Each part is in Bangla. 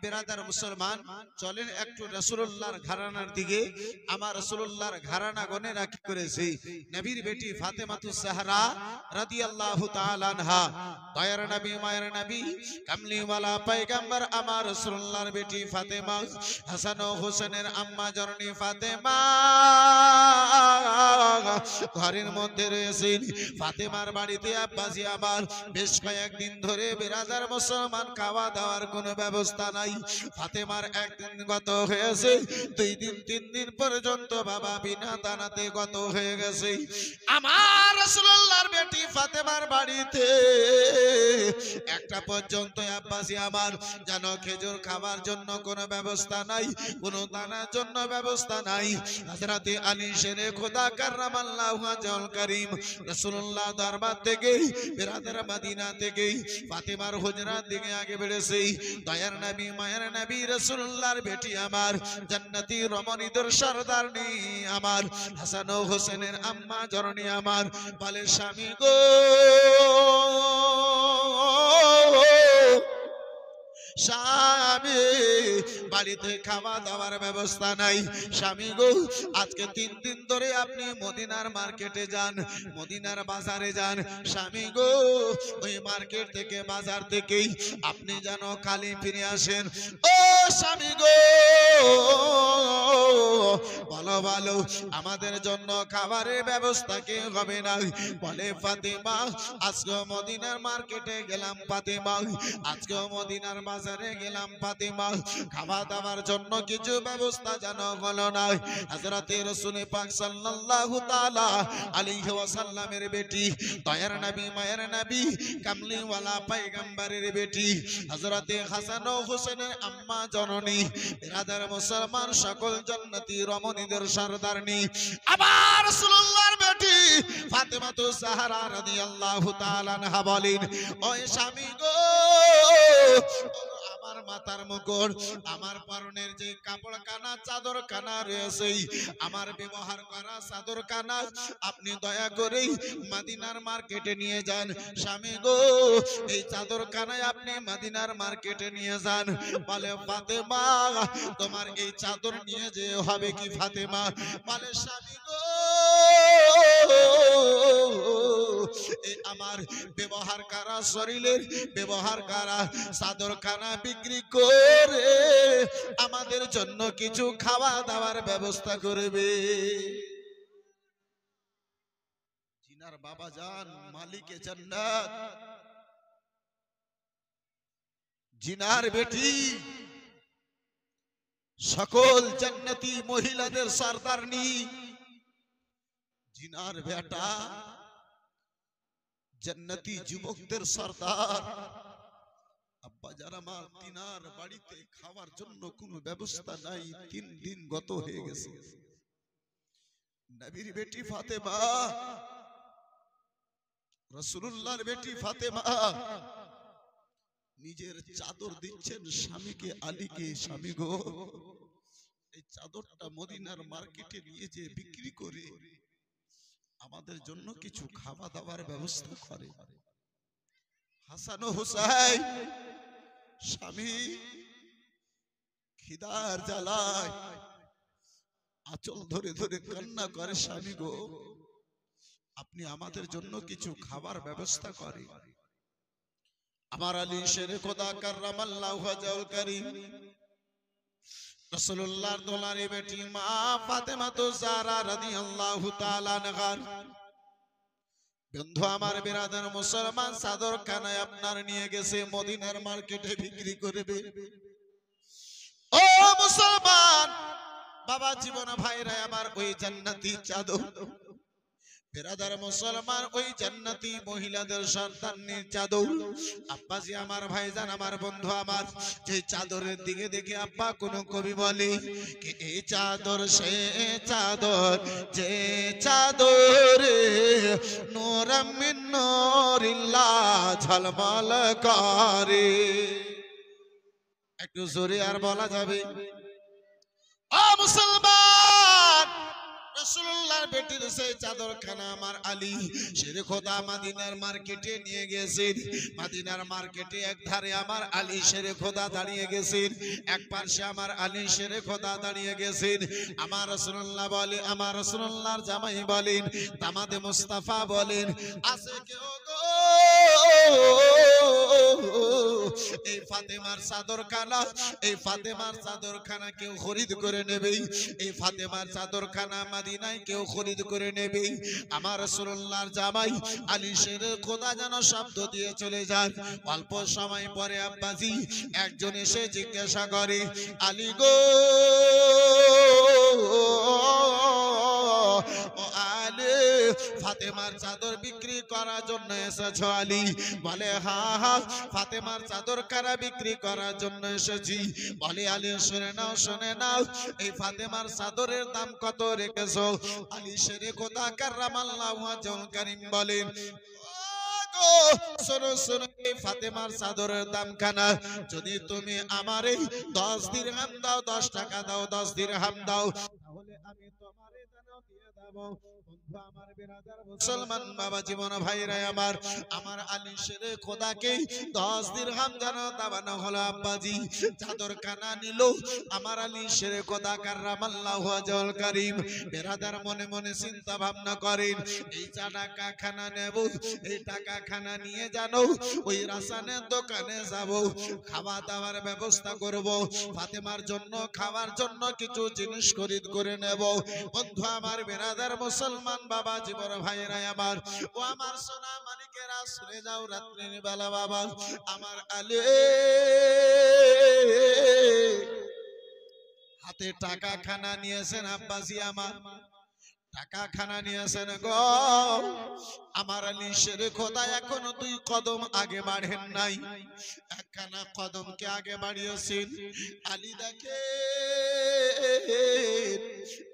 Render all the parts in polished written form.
বেরাদার মুসলমান, চলেন একটু রাসূলুল্লাহর ঘরানার দিকে। আমার রাসূলুল্লাহর ঘরানা গণেরা কি করেছে? নবীর বেটি ফাতেমাতুজ জাহরা রাদিয়াল্লাহু তাআলা আনহা, দয়ার নবী মায়ের নবী কামলিওয়ালা পয়গম্বর আমার রাসূলুল্লাহর বেটি ফাতেমা, হাসান ও হোসেনের আম্মা জননী ফাতেমা ঘরের মধ্যে রয়েছে। ফাতেমার বাড়িতে আব্বাজি আমার বেশ কয়েকদিন ধরে বেরাদার মুসলমান খাওয়া দাওয়ার কোনো ব্যবস্থা নাই। ফাতেমার একদিন গত হয়েছে, 2 দিন 3 দিন পর্যন্ত বাবা বিনা দানাতে গত হয়ে গেছে। আমার রাসূলুল্লাহর বেটি ফাতেমার বাড়িতে একটা পর্যন্ত আব্বাজি আমার যেন খেজুর খাওয়ার জন্য কোনো ব্যবস্থা নাই, কোনো দানার জন্য ব্যবস্থা নাই। হযরতে আলী শেরে খোদা কাররামাল্লাহু ওয়াজহুল কারীম রাসূলুল্লাহ দরবার থেকে বেরাদার মদিনা থেকে ফাতেমার হুজরার দিকে আগে বেড়েছে। দয়ার নবী মায়ের নবী রাসূলুল্লাহর বেটি আমার জান্নাতি রমণীদের সরদারনি আমার হাসান ও হোসেনের আম্মা জননী আমার বলে, স্বামী গো স্বামী, বাড়িতে খাওয়া দাওয়ার ব্যবস্থা নাই। স্বামী গো, আজকে 3 দিন ধরে আপনি মদিনার মার্কেটে যান, মদিনার বাজারে যান। স্বামী গো, ওই মার্কেট থেকে বাজার থেকেই আপনি যেন খালি ফিরে আসেন। ও স্বামী গো, বলো বলো আমাদের জন্য খাবারের ব্যবস্থা কি হবে না? বলে ফাতেমা, আজকে মদিনার মার্কেটে গেলাম ফাতেমা, আজকে মদিনার বাজারে গেলাম ফাতেমা, খাওয়া দাওয়ার জন্য কিছু ব্যবস্থা যেন হলো না। হযরতে রাসূল পাক সাল্লাল্লাহু তাআলা আলাইহি ওয়াসাল্লামের বেটি দয়ার নবী মায়ের নবী কামলিওয়ালা পয়গম্বরের বেটি হযরতে হাসান ও হোসেনের আম্মা জননী বেরাদার মুসলমান সকল জান্নাতি রমণীদের সরদারনি আমার রাসূলুল্লাহর বেটি ফাতেমাতুজ জাহরা রাদিয়াল্লাহু তাআলা আনহা বলেন, ওই স্বামী গো, আমার মাথার মুকুট, আমার পরনের যে কাপড় কানা চাদর কানা রয়েছে, আমার ব্যবহার করা চাদর কানা আপনি দয়া করে মদিনার মার্কেটে নিয়ে যান। স্বামী গো, এই চাদর কানায় আপনি মদিনার মার্কেটে নিয়ে যান। বলে ফাতেমা, তোমার এই চাদর নিয়ে যে হবে কি ফাতেমা? বলে স্বামী গো, এই আমার ব্যবহার করা শরীরের ব্যবহার করা চাদর খানা বিক্রি করে আমাদের জন্য কিছু খাওয়া দাওয়ার ব্যবস্থা করবে। জিনার বাবা জান মালিকে জান্নাত, জিনার বেটি সকল জান্নাতি মহিলাদের সরদারনি, জিনার বেটা জান্নাতি যুবকদের সরদার। আব্বা যারা মা, তিনার বাড়িতে খাওয়ার জন্য কোনো ব্যবস্থা নাই, 3 দিন গত হয়ে গেছে। নবীর বেটি ফাতেমা, রাসূলুল্লাহর বেটি ফাতেমা নিজের চাদর দিচ্ছেন স্বামীকে, আলীকে, স্বামী গো, এই চাদরটা মদিনার মার্কেটে নিয়ে যে বিক্রি করে আমাদের জন্য কিছু খাওয়া দাওয়ার ব্যবস্থা করে। হাসান ও হুসাইন স্বামী খিদার জ্বালায় আঁচল ধরে ধরে কান্না করে, স্বামী গো, আপনি আমাদের জন্য কিছু খাবার ব্যবস্থা করে। আমার আলী শেরে খোদা কাররামাল্লাহু ওয়াজহুল কারীম রাসূলুল্লাহর দোলারি বেটি মা ফাতেমাতুজ জাহরা রাদিয়াল্লাহু তাআলা আনহা বন্ধু আমার বিরাদার মুসলমান চাদর খানায় আপনার নিয়ে গেছে মদিনার মার্কেটে বিক্রি করবে। ও মুসলমান বাবা জীবন ভাইরা আমার, ওই জান্নাতি চাদর বিরাদার মুসলমান, ওই জান্নাতি মহিলাদের সন্তানের চাদর আব্বাজি আমার ভাইজান আমার বন্ধু আমার, যে চাদরের দিকে দেখে আব্বা কোন কবি বলে কি এই চাদর সে চাদর যে চাদরে নূরাম মিন নূরিল্লাহ ঝলমল করে। একটু জোরে আর বলা যাবে? ও মুসলমান, রাসূলুল্লাহর বেটির সেই চাদরখানা আমার আলী শেরে খোদা মদিনার মার্কেটে নিয়ে গেছেন। মদিনার মার্কেটে এক ধারে আমার আলী শেরে খোদা দাঁড়িয়ে গেছেন, এক পাশে আমার আলী শেরে খোদা দাঁড়িয়ে গেছেন। আমার রাসূলুল্লাহ বলে, আমার রাসূলুল্লাহর জামাই বলেন, দামাদে মুস্তাফা বলেন, আছে কেউ গো এই ফাতেমার চাদরখানা, এই ফাতেমার চাদরখানা কেউ খরিদ করে নেবে, এই ফাতেমার চাদরখানা মদিনায় কেউ খরিদ করে নেবে। আমার রাসূলুল্লাহর জামাই আলী শেরে খোদা যেন শব্দ দিয়ে চলে যান। অল্প সময় পরে আব্বাজি একজন এসে জিজ্ঞাসা করে, আলী গো ও আলী, ফাতেমার চাদর বিক্রি করার জন্য এসেছো আলী? বলে হ্যাঁ হ্যাঁ, ফাতেমার চাদর কারা বিক্রি করার জন্য এসেছি। বলে আলী শুনে নাও, শুনে নাও, এই ফাতেমার চাদরের দাম কত রেখেছো? আলী শেরে খোদা কাররামাল্লাহু ওয়াজহুল কারীম বলেন, শোনো শোনো, এই ফাতেমার চাদরের দাম খানা যদি তুমি আমারে 10 দিরহাম দাও, 10 টাকা দাও, 10 দিরহাম দাও, তাহলে আমি তোমারে দাও দিয়ে দেব। বন্ধু আমার, বিরাদার মুসলমান বাবা জীবন ভাইরা আমার, আমার আলী শেরে খোদাকে 10 দিরহাম যেন দাবানো হলো। আব্বাজি চাদরখানা নিল আমার আলী শেরে খোদা কাররামাল্লাহু ওয়াজহুল কারীম। বিরাদার মনে মনে চিন্তা ভাবনা করেন, এই টাকা খানা নেব, এই টাকা খানা নিয়ে জানো ওই রাসানের দোকানে যাব, খাওয়া দাওয়ার ব্যবস্থা করব, ফাতেমার জন্য খাওয়ার জন্য কিছু জিনিস খরিদ করে নেব। বন্ধু আমার, বিরাদার মুসলমান বাবা জীবন ভাইরা আমার, ও আমার সোনা মানিকেরা শুনে যাও, রাত্রির বেলা বাবা আমার আলী হাতে টাকা খানা নিয়েছেন। আব্বাসী আমার টাকা খানা নিয়েছেন গো। আমার আলী শেরে খোদা এখনো 2 কদম আগে বাড়েন নাই, একখানা কদমকে আগে বাড়িয়েছেন। আলী দেখে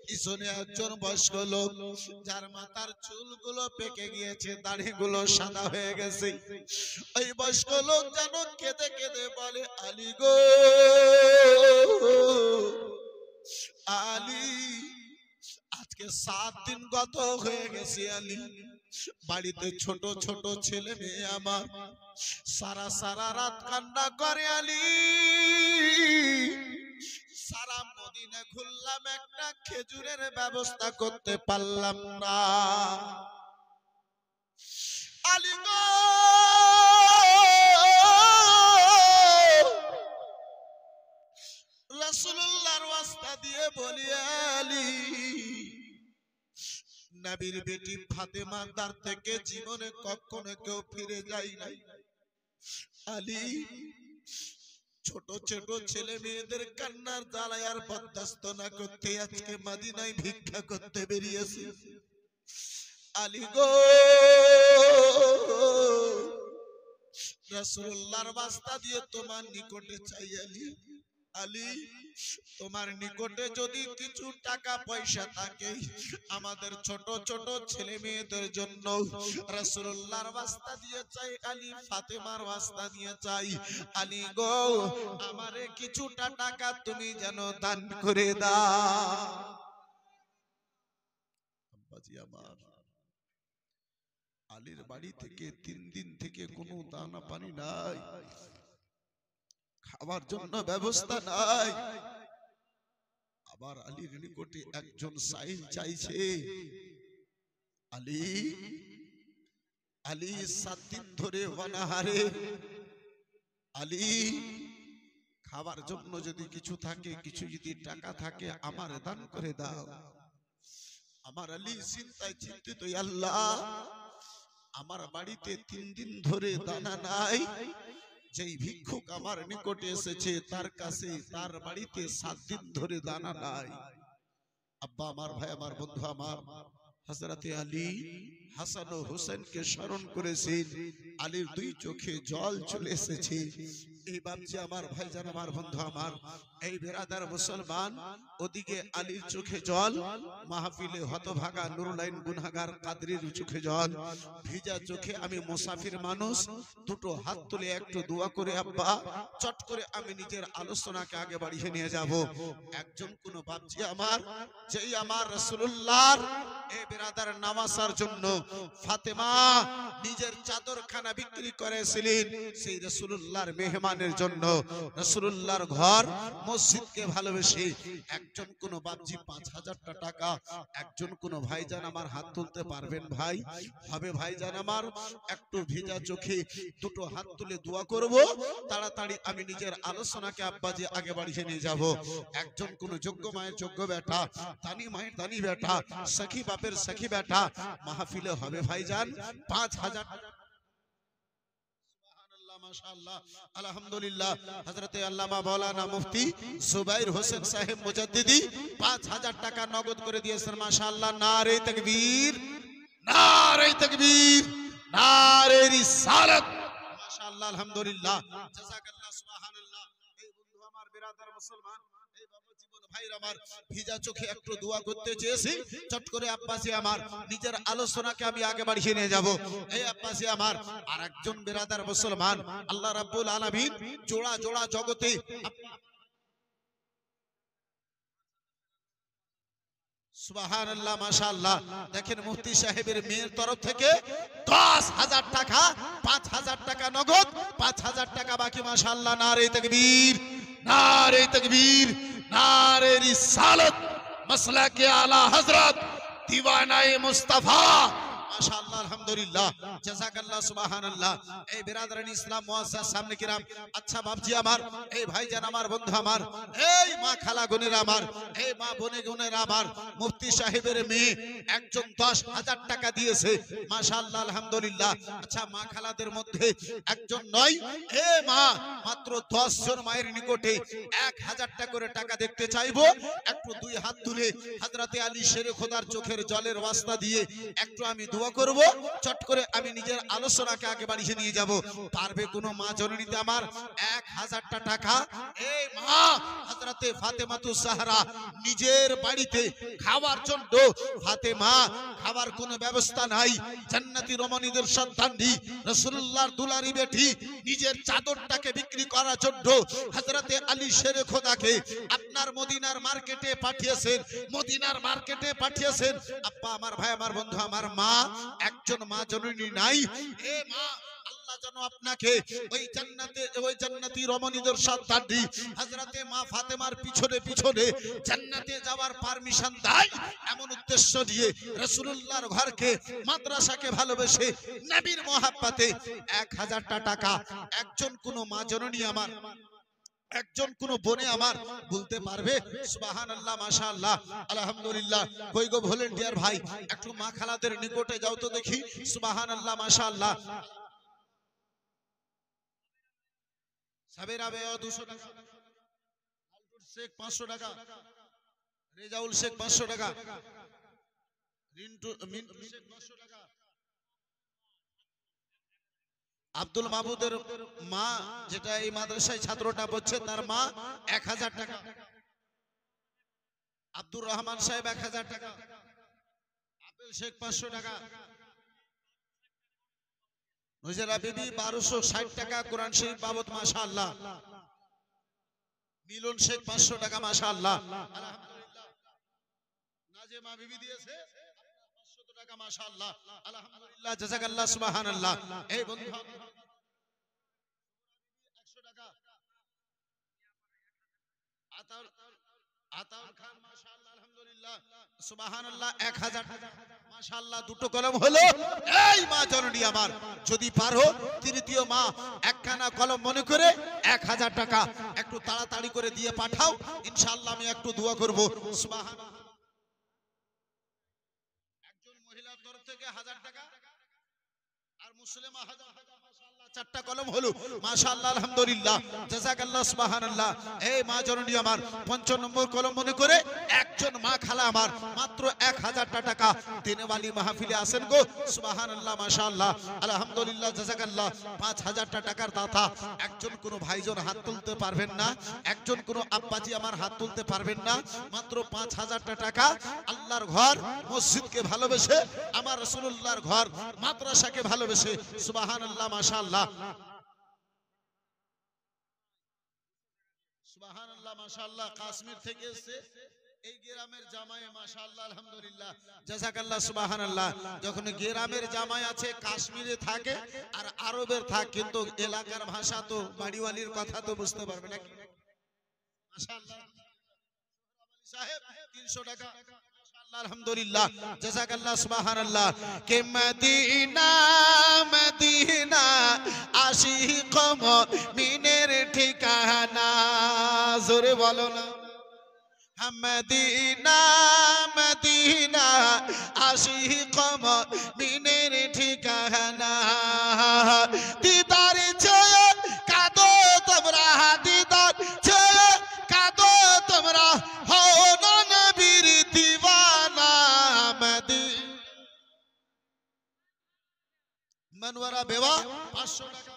পিছনে একজন বয়স্ক লোক, যার মাথার চুলগুলো পেকে গিয়েছে, দাড়িগুলো সাদা হয়ে গেছে। ওই বয়স্ক লোক যেন কেঁদে কেঁদে বলে, আলী গো আলী, আজকে 7 দিন গত হয়ে গেছে আলী, বাড়িতে ছোট ছোট ছেলে মেয়ে আমার সারা সারা রাত কান্না করে আলী, সারা মদিনা ঘুরলাম, একটা খেজুরের ব্যবস্থা করতে পারলাম না। আলী গো রাসূলুল্লাহর ওয়াস্তা দিয়ে বলি, আলী নবীর বেটি ফাতেমার দ্বার থেকে জীবনে কখনো কেউ ফিরে যায় নাই। আলী ছোট ছোট ছেলে মেয়েদের কান্নার জ্বালায় আর বরদাস্ত না করতে আজকে মদিনায় ভিক্ষা করতে বেরিয়েছি। আলী গো রাসূলুল্লাহর ওয়াস্তা দিয়ে তোমার নিকটে চাই আলী, আলী তোমার নিকটে যদি কিছু টাকা পয়সা থাকে, আমাদের ছোট ছোট ছেলে মেয়েদের জন্য রাসূলুল্লাহর ওয়াস্তা দিয়ে চাই আলী, ফাতেমার ওয়াস্তা দিয়ে চাই আলী গো, আমারে কিছুটা টাকা তুমি যেন দান করে দাও। আব্বাজি আমার, আলীর বাড়ি থেকে 3 দিন থেকে কোনো দানা পানি নাই, খাবার জন্য ব্যবস্থা নাই। আবার আলীর নিকটে একজন সাইল চাইছে, আলী আলী 7 দিন ধরে অনাহারে, আলী খাবার জন্য যদি কিছু থাকে, কিছু যদি টাকা থাকে আমার দান করে দাও। আমার আলী চিন্তায় চিন্তিত, আল্লাহ আমার বাড়িতে 3 দিন ধরে দানা নাই, যেই ভিক্ষুক আমার নিকটে এসেছে তার কাছে, তার বাড়িতে 7 দিন ধরে দানা নাই। আব্বা আমার, ভাই আমার, বন্ধু আমার, হযরতে আলী হাসান ও হোসেনকে স্মরণ করেছেন। আলীর 2 চোখে জল চলে এসেছে। এই বাপজি আমার ভাইজান আমার বন্ধু আমার এই বেরাদার মুসলমান ওদিকে আলীর চোখে জল মাহফিলে হতভাগা নুরুলাইন গুনাহগার কাদরির চোখে জল ভিজা চোখে আমি মুসাফির মানুষ দুটো হাত তুলে একটু দোয়া করে আব্বা চট করে আমি নিজের আলোচনাকে আগে বাড়িয়ে নিয়ে যাব একজন কোন বাপজি আমার যেই আমার রাসূলুল্লাহর এই বেরাদার নামাজের জন্য ফাতেমা নিজের চাদরখানা বিক্রি করেছিলেন সেই রাসূলুল্লাহর মেহমানের জন্য রাসূলুল্লাহর ঘর মসজিদকে ভালোবেসে একজন কোন বাপজি 5000 টাকা একজন কোন ভাইজান আমার হাত তুলতে পারবেন ভাই হবে ভাইজান আমার একটু ভিজা চোখে দুটো হাত তুলে দোয়া করব তাড়াতাড়ি আমি নিজের আলোচনাকে আব্বাজি আগে বাড়িয়ে নিয়ে যাব একজন কোন যোগ্য মায়ের যোগ্য বেটা দানি মায়ের দানি বেটা সখী বাপের সখী বেটা মাহফিলে হবে ভাইজান 5000 মাশাআল্লাহ আলহামদুলিল্লাহ হযরতে আল্লামা মাওলানা মুফতি জুবাইর হোসেন সাহেব মুজাদ্দিদি 5000 টাকা নগদ করে দিয়েছেন মাশাআল্লাহ নারে তাকবীর নারে তাকবীর নারে রিসালাত মাশাআল্লাহ আলহামদুলিল্লাহ জাযাকাল্লাহ সুবহানাল্লাহ এই বন্ধু আমার বিরাদার মুসলমান এই বাবা জীবন ভাইরা আমার ভিজা চোখে একটু দোয়া করতে চেয়েছি চট করে আব্বাসি আমার নিজের আলোচনাকে আমি আগে বাড়িয়ে নিয়ে যাব এই আব্বাসি আমার আরেকজন বিরাদার মুসলমান আল্লাহ রাব্বুল আলামিন জোড়া জোড়া জগতে সুবহানাল্লাহ মাশাআল্লাহ দেখেন মুফতি সাহেবের মেয়ের তরফ থেকে 10000 টাকা 5000 টাকা নগদ 5000 টাকা বাকি মাশাআল্লাহ নারে তাকবীর নারে তাকবীর নারে রিসালাত মাসলাকে আলা হযরত দিওয়ানায়ে মুস্তাফা মাশাআল্লাহ আলহামদুলিল্লাহ জাযাকাল্লাহ সুবহানাল্লাহ এই বিরাদরান ইসলাম মুআসসাস সামনে কিরাম আচ্ছা বাপজি আমার এই ভাইজান আমার বন্ধু আমার এই মা খালা গুনেরা আমার এই মা বনে গুনেরা আমার মুফতি সাহেবের মেয়ে একজন 10000 টাকা দিয়েছে মাশাআল্লাহ আলহামদুলিল্লাহ আচ্ছা মা খালাদের মধ্যে একজন নয় এ মা মাত্র 10 জন মায়ের নিকটে 1000 টাকা করে টাকা দেখতে চাইবো একটু দুই হাত তুলে হযরতে আলী শেরে খোদার চোখের জলের ওয়াস্তা দিয়ে একটু আমি দোয়া করব চট করে আমি নিজের আলোচনাকে আগে বাড়িয়ে নিয়ে যাব পারবে কোন মা জননীতে আমার 1000 টাকা এই মা হযরতে ফাতেমাতুজ জাহরা নিজের বাড়িতে খাওয়ার জন্য ফাতেমা খাবার কোনো ব্যবস্থা নাই জান্নাতি রমণীদের সন্তানটি রাসূলুল্লাহর দুলারি বেটি নিজের চাদরটাকে বিক্রি করার জন্য হযরতে আলী শেরে খোদাকে আপনার মদিনার মার্কেটে পাঠিয়েছেন মদিনার মার্কেটে পাঠিয়েছেন আব্বা আমার ভাই আমার বন্ধু আমার মা একজন মা জননী নাই এ মা আল্লাহ যেন আপনাকে ওই জান্নাতি রমণীদের সন্তানটি হযরতে মা ফাতেমার পিছনে পিছনে জান্নাতে যাওয়ার পারমিশন দেয় এমন উদ্দেশ্য দিয়ে রাসূলুল্লাহর ঘরকে মাদ্রাসাকে ভালোবেসে নবীর মহব্বতে 1000 টাকা একজন কোন মা জননী আমার একজন কোন বনে আমার বলতে পারবে সুবহানাল্লাহ মাশাআল্লাহ আলহামদুলিল্লাহ কই গো ভলান্টিয়ার ভাই একটু মা খালাদের নিকটে যাও তো দেখি সুবহানাল্লাহ মাশাআল্লাহ সাবের আবে 200 টাকা আলটুর শেখ 500 টাকা রেজাউল শেখ 500 টাকা মিন্টু শেখ 500 টাকা আব্দুল মাহমুদের মা যেটা এই মাদ্রাসায় ছাত্রটা পড়ছে তার মা 1000 টাকা আব্দুর রহমান সাহেব 1000 টাকা আপেল শেখ 500 টাকা নুজরা বিবি 1260 টাকা কোরআন শরীফ বাবদ মাশাআল্লাহ মিলন শেখ 500 টাকা মাশাআল্লাহ আলহামদুলিল্লাহ নাজেমা বিবি দিয়েছে টাকা মাশাআল্লাহ আলহামদুলিল্লাহ জাযাকাল্লাহ সুবহানাল্লাহ এই বন্ধু 100 টাকা আতাউল খান মাশাআল্লাহ আলহামদুলিল্লাহ সুবহানাল্লাহ 1000 টাকা মাশাআল্লাহ দুটো কলম হলো এই মা জননী আমার যদি পারো তৃতীয় মা একখানা কলম মনে করে 1000 টাকা একটু তাড়াতাড়ি করে দিয়ে পাঠাও ইনশাআল্লাহ আমি একটু দোয়া করব সুবহানাল্লাহ মহিলার তরফ থেকে 1000 টাকা আর মুসলিমা 1000 টাকা মাশাআল্লাহ চারটা কলম হলো মাশাআল্লাহ আলহামদুলিল্লাহ জাযাকাল্লাহ সুবহানাল্লাহ। এই মা জননী আমার ৫৫ নম্বর কলম মনে করে একজন মা খালা আমার মাত্র ১০০০ টাকা দিনওয়ালি মাহফিলে আসেন গো সুবহানাল্লাহ মাশাআল্লাহ আলহামদুলিল্লাহ জাযাকাল্লাহ। ৫০০০ টাকার দাতা একজন কোন ভাইজন হাত তুলতে পারবেন না, একজন কোন আব্বাজি আমার হাত তুলতে পারবেন না, মাত্র ৫০০০ টাকা আল্লাহর ঘর মসজিদকে ভালোবেসে আমার রাসূলুল্লাহর ঘর মাদ্রাসাকে ভালোবেসে সুবহানাল্লাহ মাশাআল্লাহ সুবহানাল্লাহ মাশাআল্লাহ। কাশ্মীর থেকে এসে এই গ্রামের জামায়ে মাশাআল্লাহ আলহামদুলিল্লাহ জাযাকাল্লাহ সুবহানাল্লাহ। যখন গ্রামের জামাই আছে কাশ্মীরে থাকে আর আরবের থাকে, কিন্তু এলাকার ভাষা তো বাড়িওয়ালির কথা তো বুঝতে পারবে না মাশাআল্লাহ। সাহেব ৩০০ টাকা আলহামদুলিল্লাহ জাযাকাল্লাহ সুবহানাল্লাহ। কে মদিনা মদিনা আশিক মুমিনের ঠিকানা, জোরে বলো না মদিনা মদিনা আশিক মুমিনের ঠিকানা। দিদার চেয়ে কাঁদো তোমরা, দিদার চেয়ে কাঁদো তোমরা, হও না নবীর দিওয়ানা। মনওয়ারা বেওয়া ৫০০ টাকা,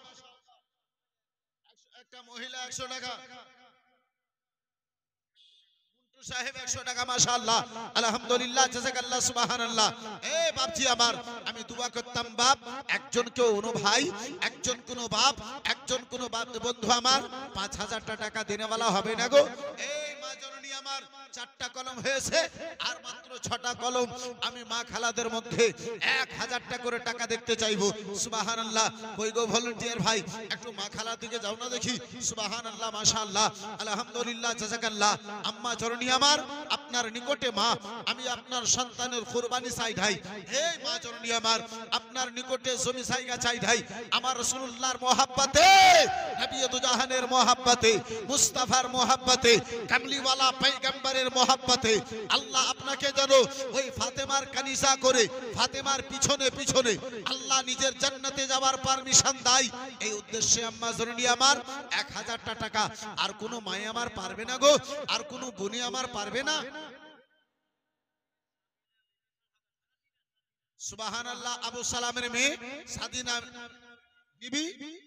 একটা মহিলা ১০০ টাকা, সাহেব ১০০ টাকা মাশাআল্লাহ আলহামদুলিল্লাহ জাযাকাল্লাহ সুবহানাল্লাহ। এ বাপজি আমার, আমি দোয়া করতাম বাপ একজন কেউ অনু ভাই, একজন কোন বাপ, একজন কোন বন্ধু আমার ৫০০০ টাকা দেনেওয়ালা হবে না গো। এই মা জননী আমার ৪টা কলম হয়েছে আর মাত্র ৬টা কলম। আমি মা খালাদের মধ্যে ১০০০ টাকা করে টাকা দেখতে চাইবো সুবহানাল্লাহ। কই গো ভলান্টিয়ার ভাই, একটু মা খালার দিকে যাও না দেখি সুবহানাল্লাহ মাশাআল্লাহ আলহামদুলিল্লাহ জাযাকাল্লাহ। আম্মা জননী আমার, আপনার নিকটে মা আমি আপনার সন্তানের কুরবানি চাই ভাই। হে মা জননী আমার, আপনার নিকটে জমি জায়গা চাই ভাই। আমার রাসূলুল্লাহর মহব্বতে, নবী দুজাহানের মহব্বতে, মুস্তাফার মহব্বতে, কামলিওয়ালা পয়গম্বরের মহব্বতে আল্লাহ আপনাকে যেন ওই ফাতেমার কানিসা করে ফাতেমার পিছনে পিছনে আল্লাহ নিজের জান্নাতে যাওয়ার পারমিশন দেয়। এই উদ্দেশ্যে আম্মা জননী আমার ১০০০ টাকা। আর কোনো মায়ে আমার পারবে না গো, আর কোনো বোনে আমার পারবে না সুবহানাল্লাহ। আবু সালামের মেয়ে সাদিনা বিবি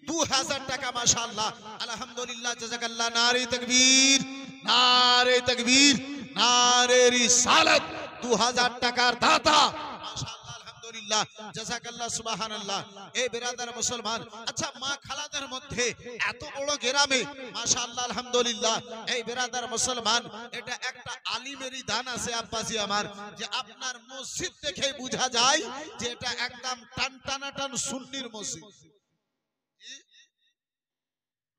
২০০০ টাকা মাশাআল্লাহ আলহামদুলিল্লাহ জাযাকাল্লাহ। নারে তাকবীর, নারে তাকবীর, নারে রিসালাত। ২০০০ টাকার দাতা মাশাআল্লাহ আলহামদুলিল্লাহ জাযাকাল্লাহ সুবহানাল্লাহ। এই বিরাদার মুসলমান, আচ্ছা মা খালাদের মধ্যে এত বড় গ্রামে মাশাআল্লাহ আলহামদুলিল্লাহ এই বিরাদার মুসলমান, এটা একটা আলিমেরই দান আছে আব্বাজি আমার, যে আপনার মসজিদ দেখে বোঝা যায় যে এটা একদম টানটানাটান সুন্নির মসজিদ,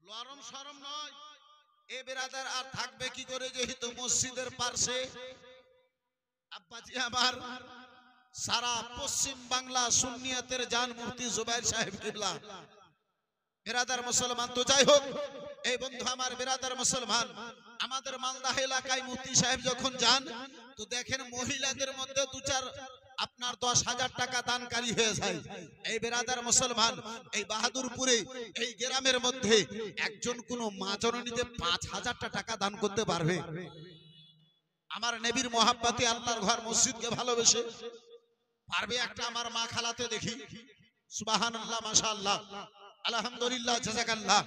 লরম শরম নয়। এ বেরাদার আর থাকবে কি করে, যেহেতু মসজিদের পাশে আব্বাজি আমার সারা পশ্চিম বাংলা সুন্নিয়াতের জান মুফতি জুবাইর সাহেব কিবলা বেরাদার মুসলমান। তো যাই হোক এই বন্ধু আমার বেরাদার মুসলমান, আমাদের মালদা এলাকায় মুফতি সাহেব যখন যান তো দেখেন মহিলাদের মধ্যে ২-৪ আপনার ১০,০০০ টাকা দানকারী হয়ে যায়। এই বেরাদার মুসলমান, এই বাহাদুরপুরে এই গ্রামের মধ্যে একজন কোন মা জননীতে ৫০০০ টাকা দান করতে পারবে? আমার নবীর মহাব্বতে আল্লাহর ঘর মসজিদকে ভালোবেসে পারবে একটা আমার মা খালাতে দেখি সুবহানাল্লাহ মাশাআল্লাহ আলহামদুলিল্লাহ জাযাকাল্লাহ।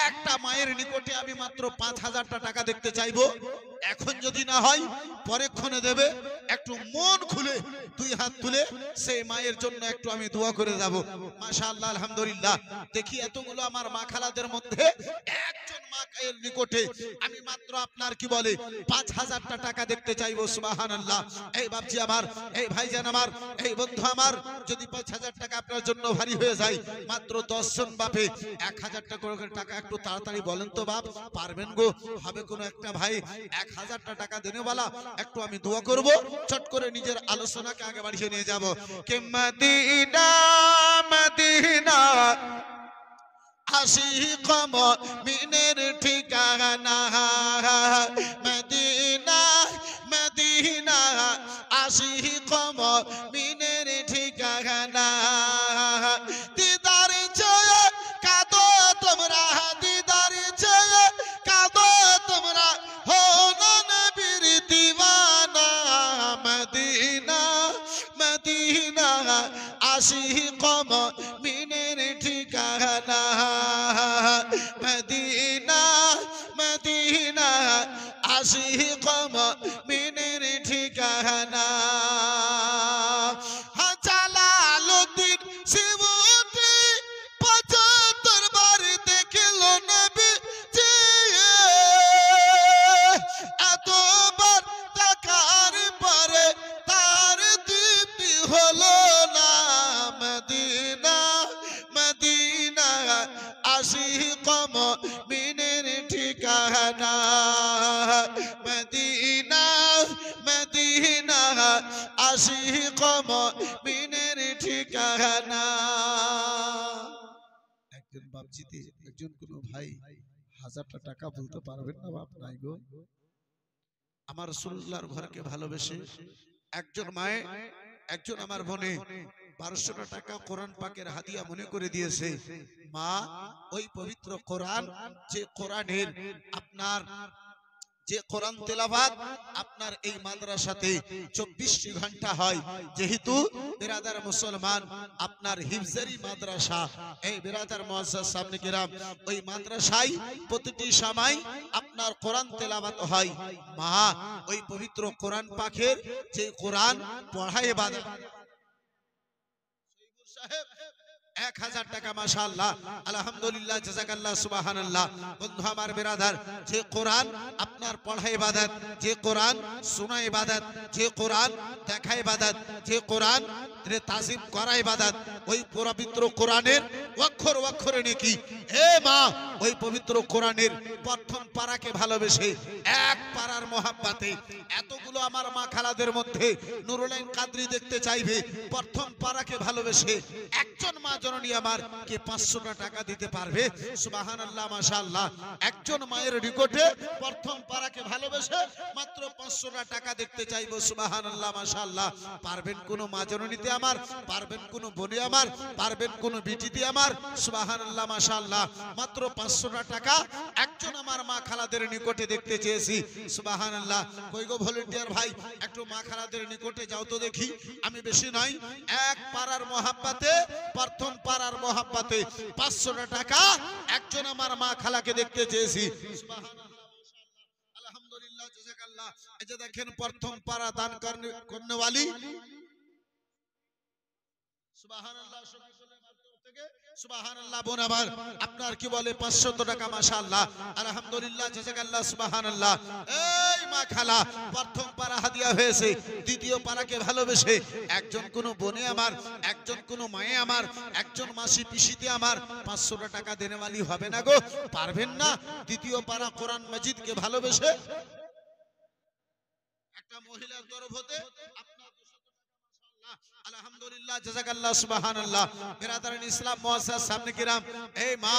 একটা মায়ের নিকটে আমি মাত্র ৫০০০ টাকা দেখতে চাইবো। এখন যদি না হয় পরেক্ষণে দেবে, একটু মন খুলে ২ হাত তুলে সেই মায়ের জন্য একটু আমি দোয়া করে যাব মাশাআল্লাহ আলহামদুলিল্লাহ। দেখি এতগুলো আমার মা খালাদের মধ্যে একজন মা এর নিকটে আমি মাত্র আপনার কি বলে ৫০০০ টাকা দেখতে চাইবো সুবহানাল্লাহ। এই বাপজি আমার, এই ভাইজান আমার, এই বন্ধু আমার, যদি ৫০০০ টাকা আপনার জন্য ভারী হয়ে যায়, মাত্র ১০ জন বাপে ১০০০ টাকা একটু তাড়াতাড়ি বলেন তো বাপ, পারবেন গো? হবে কোন একটা ভাই ১০০০ টাকা দেনেওয়ালা, একটু আমি দোয়া করব, চট করে নিজের আলোচনাকে আগে বাড়িয়ে নিয়ে যাব। কে মদিনা মদিনা আশিক মুমিনের ঠিকানা, মদিনা মদিনা আশিক মুমিনের ঠিকানা। দিদার চেয়ে মুমিনের ঠিকানা মদিনা মদিনা আশিক মুমিনের ঠিকানা জালালউদ্দিন সিবুতি 75 বার দেখল নবী এতবার তাকার পরে তার তৃপ্তি হলো না মদিনা মদিনা আশিক মুমিনের ঠিকানা মদিনা মদিনা আশিক মুমিনের ঠিকানা একজন বাপজিতে একজন কোন ভাই 1000টা টাকা বলতে পারবেন না বাপ নাই গো আমার রাসূলুল্লাহর ঘরকে ভালোবেসে একজন মায়ে একজন আমার বোনে 1200 টাকা কোরআন পাকের হাদিয়া মনে করে দিয়েছে মা ওই পবিত্র কোরআন যে কোরআনের আপনার যে কোরআন তেলাওয়াত আপনার এই মাদ্রাসাতে 24টি ঘন্টা হয় যেহেতু বিরাদার মুসলমান আপনার হিফজারি মাদ্রাসা এই বিরাদার মুআজ্জাজ সামনে কিরাম ওই মাদ্রাসায় প্রতিটি সময় আপনার কোরআন তেলাওয়াত হয় মা ওই পবিত্র কোরআন পাকের যে কোরআন পড়ায় ইবাদত সাহেব 1000 টাকা মাশাআল্লাহ আলহামদুলিল্লাহ জাযাকাল্লাহ সুবহানাল্লাহ বন্ধু আমার বিরাদার যে কোরআন আপনার পড়া ইবাদত যে কোরআন শোনা ইবাদত যে কোরআন দেখা ইবাদত যে কোরআন তাজিম করা ইবাদত ওই পবিত্র কোরআনের অক্ষর অক্ষরে নেকি হে মা ওই পবিত্র কোরআনের প্রথম পারাকে ভালোবেসে এক পারার মোহাব্বতে এতগুলো আমার মা খালাদের মধ্যে নুরুল আইন কাদরি দেখতে চাইবে প্রথম পারাকে ভালোবেসে একজন মা জননী আমার কে 500 টাকা দিতে পারবে সুবহানাল্লাহ মাশাআল্লাহ একজন মায়ের নিকটে প্রথম পারাকে ভালোবেসে মাত্র 500 টাকা দেখতে চাইবো সুবহানাল্লাহ মাশাআল্লাহ পারবেন কোন মা জননীতে আমার পারবেন কোন বোনে আমার পারবেন কোন বিটিতে আমার সুবহানাল্লাহ মাশাআল্লাহ মাত্র 500 টাকা একজন আমার মা খালাদের নিকটে দেখতে চেয়েছি সুবহানাল্লাহ কই গো ভলান্টিয়ার ভাই একটু মা খালাদের নিকটে যাও তো দেখি আমি বেশি নয় এক পারার মোহাব্বতে প্রথম পারার মোহাব্বতে 500 টাকা একজন আমার মা খালাকে দেখতে চেয়েছি সুবহানাল্লাহ মাশাআল্লাহ আলহামদুলিল্লাহ জাযাকাল্লাহ এই যে দেখেন প্রথম পারা দান করনে वाली সুবহানাল্লাহ সুবহানাল্লাহ বোন আমার আপনার কি বলে 500 টাকা মাশাআল্লাহ আলহামদুলিল্লাহ জাযাকাল্লাহ সুবহানাল্লাহ এই মা খালা প্রথম পারা হাদিয়া হয়েছে দ্বিতীয় পারাকে ভালোবেসে একজন কোন বোনে আমার একজন কোন মায়ে আমার একজন মাসি পিসিতে আমার 500 টাকা দেনে वाली হবে না গো পারবেন না দ্বিতীয় পারা কোরআন মাজিদকে ভালোবেসে একটা মহিলার তরফ হতে আপনার আলহামদুলিল্লাহ জাযাকাল্লাহ সুবহানাল্লাহ বিরাদারান ইসলাম মুআজ্জাজ সামনে কিরাম এই মা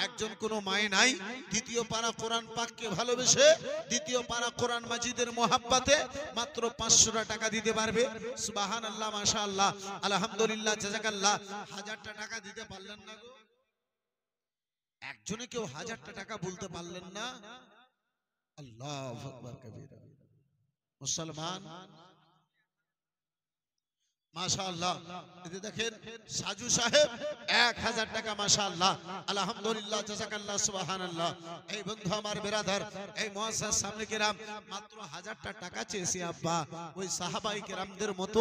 একজন কোন মায়ে নাই দ্বিতীয় পারা কোরআন পাককে ভালোবেসে দ্বিতীয় পারা কোরআন মাজিদের মোহাব্বতে মাত্র 500 টাকা দিতে পারবে সুবহানাল্লাহ মাশাআল্লাহ আলহামদুলিল্লাহ জাযাকাল্লাহ 1000টা টাকা দিতে পারলেন না গো একজনে কেউ 1000টা টাকা বলতে পারলেন না আল্লাহু আকবার কবীরা মুসলমান মাশাআল্লাহ এই দেখেন সাজু সাহেব 1000 টাকা মাশাআল্লাহ আলহামদুলিল্লাহ জাযাকাল্লাহ সুবহানাল্লাহ এই বন্ধু আমার বিরাদার এই মুআজ্জাজ সামনে কিরাম মাত্র 1000টা টাকা চেয়েছি আব্বা ওই সাহাবায়ে কিরামদের মতো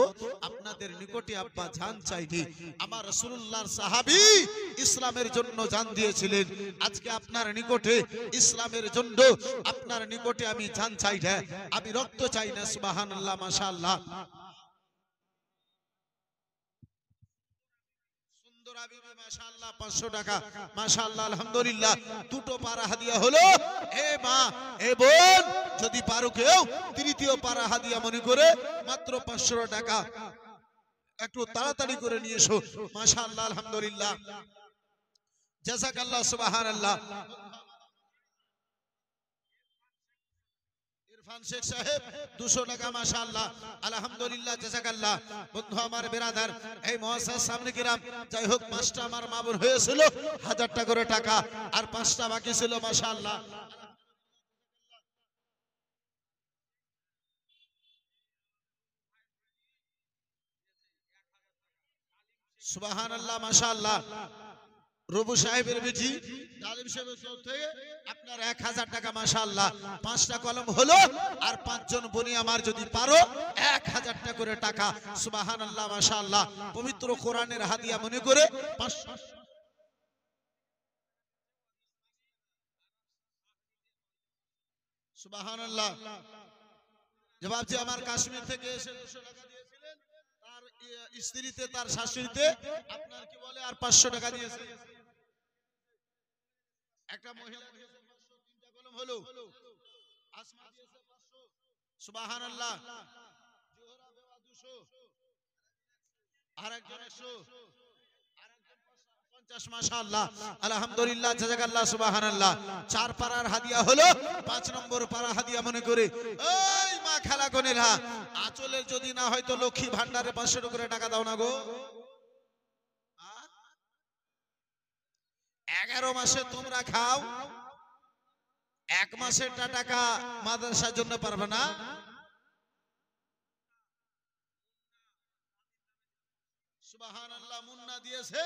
আপনাদের নিকটে আব্বা জান চাইনি আমার রাসূলুল্লাহর সাহাবী ইসলামের জন্য জান দিয়েছিলেন আজকে আপনার নিকটে ইসলামের জন্য আপনার নিকটে আমি জান চাই না আমি রক্ত চাই না সুবহানাল্লাহ মাশাআল্লাহ মাশাআল্লাহ 500 টাকা মাশাআল্লাহ আলহামদুলিল্লাহ দুটো পারা হাদিয়া হলো এ মা এ বোন যদি পারো কেউ তৃতীয় পারা হাদিয়া মনে করে মাত্র 500 টাকা একটু তাড়াতাড়ি করে নিয়ে এসো মাশাআল্লাহ আলহামদুলিল্লাহ জাযাকাল্লাহ সুবহানাল্লাহ ইরফান শেখ সাহেব 200 টাকা মাশাআল্লাহ আলহামদুলিল্লাহ জাযাকাল্লাহ বন্ধু আমার বিরাদার এই মুআজ্জাজ সামনে কিরাম যাই হোক পাঁচটা আমার মাবুর হয়েছিল 1000 টাকা করে টাকা আর পাঁচটা বাকি ছিল মাশাআল্লাহ সুবহানাল্লাহ মাশাআল্লাহ। রবু সাহেবের বেটি ডালিম সাহেবের তরফ থেকে আপনার 1000 টাকা মাশাআল্লাহ। 5টা কলম হলো আর 5 জন বনি আমার যদি পারো 1000 টাকা করে টাকা। সুবহানাল্লাহ মাশাআল্লাহ। পবিত্র কোরআনের হাদিয়া মনে করে 500। সুবহানাল্লাহ। জবাবজি আমার কাশ্মীর থেকে এসে 200 টাকা দিয়েছিলেন, তার স্ত্রীতে তার শাশুড়িতে আপনার কি বলে আর 500 টাকা দিয়েছে। একটা মহিলা দিয়েছে 500, 3টা কলম হলো। আসমা দিয়েছে 500। সুবহানাল্লাহ। জোহরা বেওয়া 200, আরেকজন 100, আরেকজন 50 মাশাআল্লাহ। আলহামদুলিল্লাহ জাযাকাল্লাহ সুবহানাল্লাহ। 4 পারার হাদিয়া হলো 5 নম্বর পারা হাদিয়া মনে করে। এই মা খালা কোনেরা আঁচলের যদি না হয় তো লক্ষ্মী ভান্ডারে 500 করে টাকা দাও না গো। 11 মাসে তোমরা খাও, 1 মাসের টাকা মাদ্রাসার জন্য পারবে না। সুবহানাল্লাহ। মুন্না দিয়েছে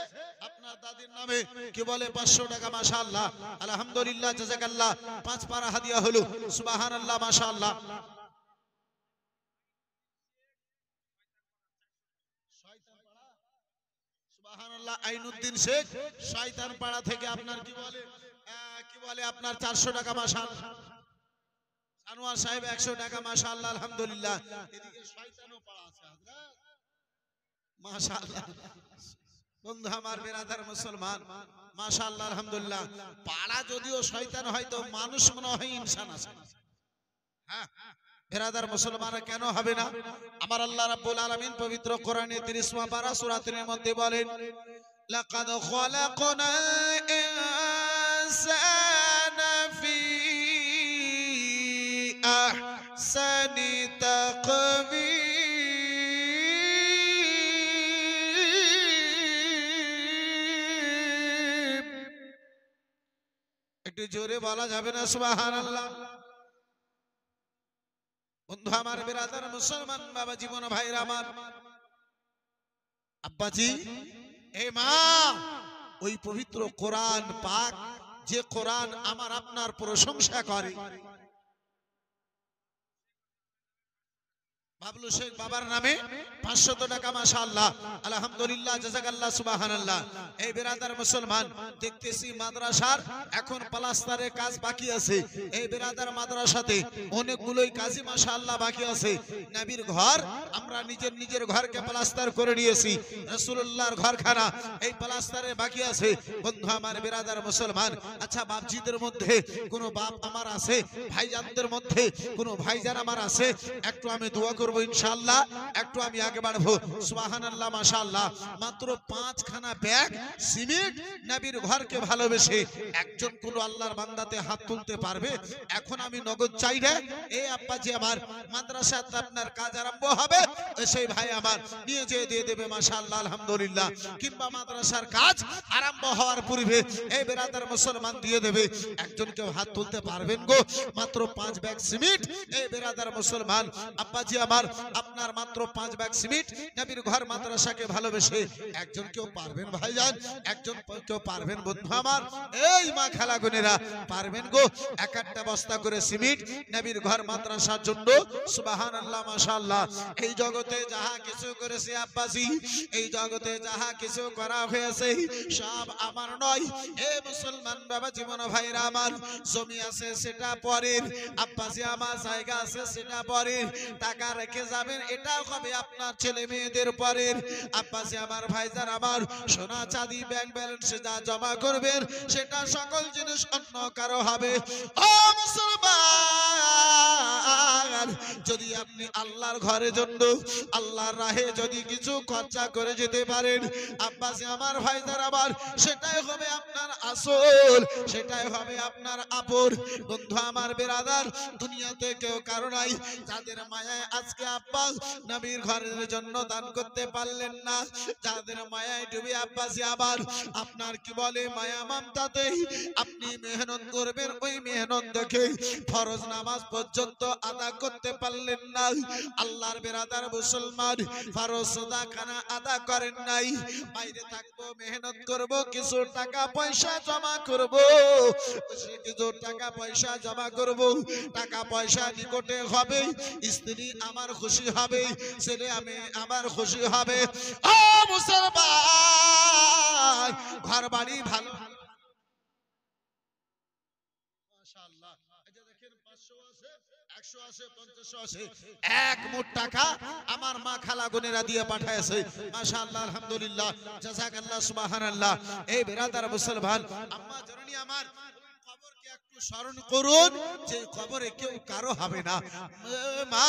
আপনার দাদির নামে কি বলে 500 টাকা মাশাআল্লাহ। আলহামদুলিল্লাহ জাযাকাল্লাহ। 5 পারা হাদিয়া হলো। সুবহানাল্লাহ মাশাআল্লাহ। সুবহানাল্লাহ। আইনুদ্দিন শেখ শয়তান পাড়া থেকে আপনার কি বলে আপনার 400 টাকা মাশাআল্লাহ। আনোয়ার সাহেব 100 টাকা মাশাআল্লাহ। আলহামদুলিল্লাহ। এদিকে শয়তানও পাড়া আছে হযরত মাশাআল্লাহ। বন্ধু আমার বিরাদার মুসলমান মাশাআল্লাহ আলহামদুলিল্লাহ। পাড়া যদিও শয়তান হয়তো মানুষ মনে হয় ইনসান আছে। হ্যাঁ বিরাদার মুসলমান কেন হবে না? আমার আল্লাহ রাব্বুল আলামিন পবিত্র কোরআনে 30 পারা সূরা 3 এর মধ্যে বলেন, লাকাদ খালাকনাল ইনসানা ফি আহসানি তাকবীর। একটু জোরে বলা যাবে না সুবহানাল্লাহ? বন্ধু আমার বিরাদার মুসলমান বাবা জীবন ভাইরা আমার, আব্বাজি এ মা, ওই পবিত্র কোরআন পাক যে কোরআন আমার আপনার প্রশংসা করে, বাবলু শেখ বাবার নামে 500 টাকা মাশাআল্লাহ। আলহামদুলিল্লাহ জাযাকাল্লাহ সুবহানাল্লাহ। এই বিরাদার মুসলমান দেখতেছি মাদ্রাসার এখন প্লাস্টারের কাজ বাকি আছে। এই বিরাদার মাদ্রাসাতে অনেকগুলোই কাজই মাশাআল্লাহ বাকি আছে। নবীর ঘর আমরা নিজের ঘরকে প্লাস্টার করে নিয়েছি, রাসূলুল্লাহর ঘরখানা এই প্লাস্টারে বাকি আছে। বন্ধু আমার বিরাদার মুসলমান, আচ্ছা বাপজিদের মধ্যে কোনো বাপ আমার আছে? ভাইজানদের মধ্যে কোনো ভাইজান আমার আছে? একটু আমি দোয়া করব ইনশাআল্লাহ, একটু আমি আগে বাড়বো। সুবহানাল্লাহ মাশাআল্লাহ। মাত্র 5 খানা ব্যাগ সিমেন্ট নবীর ঘরকে ভালোবেসে একজন কোন আল্লাহর বান্দাতে হাত তুলতে পারবে? এখন আমি নগদ চাই রে। এই আব্বাজি আমার মাদ্রাসাতে আপনার কাজ আরম্ভ হবে, সেই ভাই আমার নিয়ে যেয়ে দিয়ে দেবে মাশাআল্লাহ আলহামদুলিল্লাহ। কিংবা মাদ্রাসার কাজ আরম্ভ হওয়ার পূর্বে এই বিরাদার মুসলমান দিয়ে দেবে। একজন কেউ হাত তুলতে পারবেন গো? মাত্র 5 ব্যাগ সিমেন্ট এই বিরাদার মুসলমান আব্বাজি আমার আপনার মাত্র 5 ব্যাগ সিমেন্ট নবীর ঘর মাদ্রাসাকে ভালোবেসে একজন কেউ পারবেন ভাইজান? একজন কেউ পারবেন বন্ধু আমার? এই মা খালা বোনেরা পারবেন গো? এক একটা বস্তা করে সিমেন্ট নবীর ঘর মাদ্রাসার জন্য। সুবহানাল্লাহ মাশাআল্লাহ। এই জগতে যাহা কিছু করেছে আব্বাজি, এই জগতে যাহা কিছু করা হয়েছে সব আমার নয়। এ মুসলমান বাবা জীবন ভাইরা আমার, জমি আছে সেটা পরের, আব্বাজি আমার জায়গা আছে সেটা পরের, টাকা রেখে যাবেন এটাও হবে আপনার ছেলে মেয়েদের পরের। আব্বাজি আমার ভাইজান আমার, সোনা চাঁদি ব্যাংক ব্যালেন্সে যা জমা করবেন সেটা সকল জিনিস অন্য কারো হবে। ও মুসলমান, যদি আপনি আল্লাহর ঘরের জন্য আল্লাহর রাহে যদি কিছু খরচা করে যেতে পারেন আব্বাজি আমার ভাইজান আমার, সেটাই হবে আপনার আসল, সেটাই হবে আপনার আপন। বন্ধু আমার বিরাদার, দুনিয়াতে কেউ কারো নাই যাদের মায়ায় আজকে আব্বা নবীর ঘরের জন্য দান করতে পারলেন না, যাদের মায়ায় ডুবে আব্বাজি আবার আপনার কি বলে মায়া মমতাতে আপনি মেহনত করবেন, ওই মেহনত দেখে ফরজ নামাজ পর্যন্ত আদা করতে করতে পারলেন না, আল্লাহর বেরাদার মুসলমান ফরজ সাদাকানা আদা করেন নাই, বাইরে থাকবো, মেহনত করব, কিছু টাকা পয়সা জমা করব, কিছু টাকা পয়সা জমা করব, টাকা পয়সা নিকটে হবে, স্ত্রী আমার খুশি হবে, ছেলে আমি আমার খুশি হবে। ও মুসলমান, ঘর বাড়ি ভালো, মাশাআল্লাহ, এই যে দেখেন 500 আছে, 100 আছে, 50 আছে, এক মোট টাকা আমার মা খালা বোনেরা দিয়ে পাঠাইছে। মাশাআল্লাহ, আলহামদুলিল্লাহ, জাযাকাল্লাহ, সুবহানাল্লাহ। এই বেরাদার মুসলমান, আম্মা জননী আমার, কবরকে একটু স্মরণ করুন যে কবরে কেউ কারো হবে না। মা,